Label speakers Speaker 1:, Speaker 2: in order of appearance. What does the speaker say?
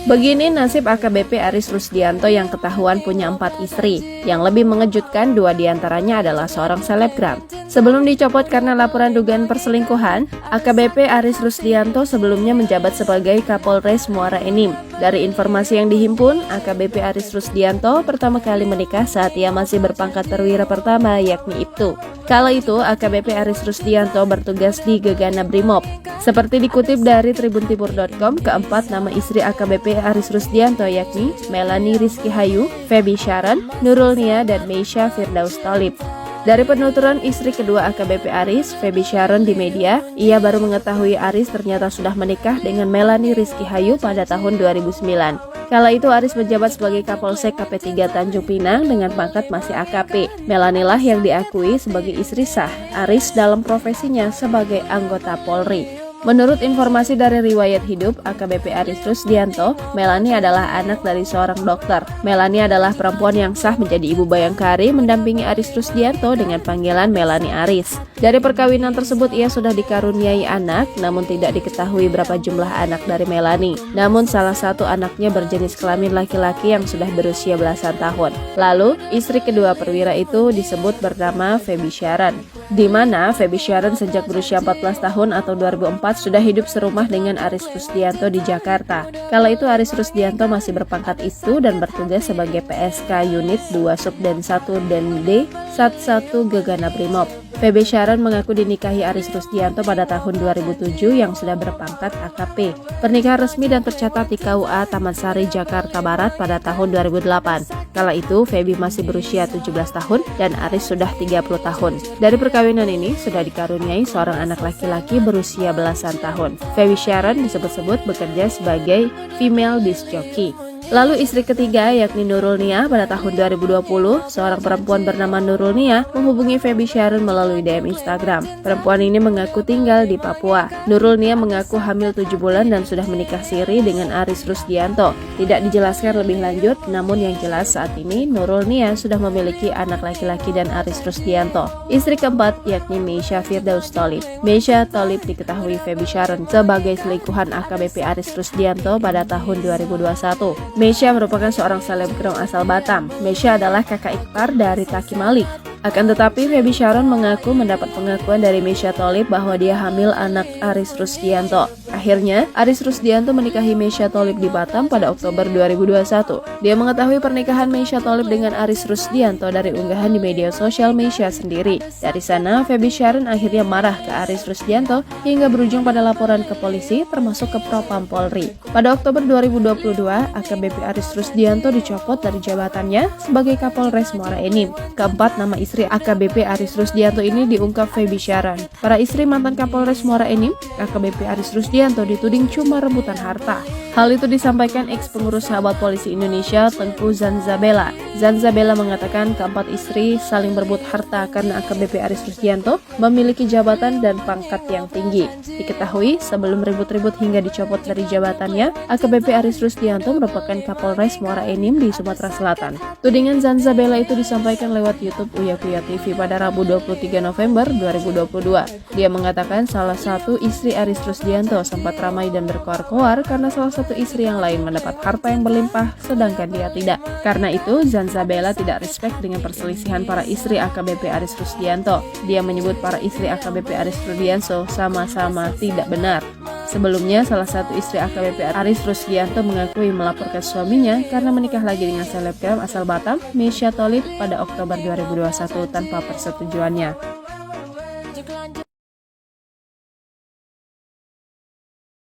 Speaker 1: Begini nasib AKBP Aris Rusdianto yang ketahuan punya 4 istri. Yang lebih mengejutkan, 2 diantaranya adalah seorang selebgram. Sebelum dicopot karena laporan dugaan perselingkuhan, AKBP Aris Rusdianto sebelumnya menjabat sebagai Kapolres Muara Enim. Dari informasi yang dihimpun, AKBP Aris Rusdianto pertama kali menikah saat ia masih berpangkat perwira pertama, yakni Ibtu. Kala itu, AKBP Aris Rusdianto bertugas di Gegana Brimob. Seperti dikutip dari tribuntimur.com, keempat nama istri AKBP Aris Rusdianto yakni Melanie Rizky Hayu, Feby Sharon, Nurul Nia, dan Meisha Firdaus Thalib. Dari penuturan istri kedua AKBP Aris, Feby Sharon di media, ia baru mengetahui Aris ternyata sudah menikah dengan Melanie Rizky Hayu pada tahun 2009. Kala itu Aris menjabat sebagai Kapolsek KP3 Tanjung Pinang dengan pangkat masih AKP. Melanie lah yang diakui sebagai istri sah Aris dalam profesinya sebagai anggota Polri. Menurut informasi dari riwayat hidup AKBP Aris Rusdianto, Melanie adalah anak dari seorang dokter. Melanie adalah perempuan yang sah menjadi ibu bayangkari mendampingi Aris Rusdianto dengan panggilan Melanie Aris. Dari perkawinan tersebut ia sudah dikaruniai anak, namun tidak diketahui berapa jumlah anak dari Melanie. Namun salah satu anaknya berjenis kelamin laki-laki yang sudah berusia belasan tahun. Lalu, istri kedua perwira itu disebut bernama Feby Sharon, di mana Feby Sharon sejak berusia 14 tahun atau 2004 sudah hidup serumah dengan Aris Rusdianto di Jakarta. Kala itu Aris Rusdianto masih berpangkat Ibtu dan bertugas sebagai PSK Unit 2 Subden 1 dan D 11 Gegana Brimob. Feby Sharon mengaku dinikahi Aris Rusdianto pada tahun 2007 yang sudah berpangkat AKP. Pernikahan resmi dan tercatat di KUA Taman Sari, Jakarta Barat pada tahun 2008. Kala itu Feby masih berusia 17 tahun dan Aris sudah 30 tahun. Dari perkawinan ini sudah dikaruniai seorang anak laki-laki berusia belasan tahun. Feby Sharon disebut-sebut bekerja sebagai female disc jockey. Lalu istri ketiga yakni Nurul Nia pada tahun 2020, seorang perempuan bernama Nurul Nia menghubungi Feby Sharon melalui DM Instagram. Perempuan ini mengaku tinggal di Papua. Nurul Nia mengaku hamil 7 bulan dan sudah menikah siri dengan Aris Rusdianto. Tidak dijelaskan lebih lanjut, namun yang jelas saat ini Nurul Nia sudah memiliki anak laki-laki dan Aris Rusdianto. Istri keempat yakni Meisha Firdaus Thalib. Meisha Thalib diketahui Feby Sharon sebagai selingkuhan AKBP Aris Rusdianto pada tahun 2021. Meisha merupakan seorang selebgram asal Batam. Meisha adalah kakak ipar dari Taki Malik. Akan tetapi, Feby Sharon mengaku mendapat pengakuan dari Meisha Thalib bahwa dia hamil anak Aris Rusdianto. Akhirnya, Aris Rusdianto menikahi Meisha Thalib di Batam pada Oktober 2021. Dia mengetahui pernikahan Meisha Thalib dengan Aris Rusdianto dari unggahan di media sosial Meisha sendiri. Dari sana, Feby Sharon akhirnya marah ke Aris Rusdianto hingga berujung pada laporan ke polisi termasuk ke Propam Polri. Pada Oktober 2022, AKBP Aris Rusdianto dicopot dari jabatannya sebagai Kapolres Muara Enim. Keempat nama istri AKBP Aris Rusdianto ini diungkap Feby Sharon. Para istri mantan Kapolres Muara Enim, AKBP Aris Rusdianto dituding cuma rebutan harta. Hal itu disampaikan ex-pengurus Sahabat Polisi Indonesia Tengku Zanzabela. Zanzabela mengatakan keempat istri saling berebut harta karena AKBP Aris Rusdianto memiliki jabatan dan pangkat yang tinggi. Diketahui sebelum ribut-ribut hingga dicopot dari jabatannya, AKBP Aris Rusdianto merupakan Kapolres Muara Enim di Sumatera Selatan. Tudingan Zanzabela itu disampaikan lewat YouTube Uya Kuya TV pada Rabu 23 November 2022. Dia mengatakan salah satu istri Aris Rusdianto sempat ramai dan berkoar-koar karena salah satu istri yang lain mendapat harta yang berlimpah sedangkan dia tidak. Karena itu, Zanzabela tidak respect dengan perselisihan para istri AKBP Aris Rusdianto. Dia menyebut para istri AKBP Aris Rusdianto sama-sama tidak benar. Sebelumnya, salah satu istri AKBP Aris Rusdianto mengakui melaporkan suaminya karena menikah lagi dengan selebgram asal Batam, Meisha Thalib pada Oktober 2021 tanpa persetujuannya.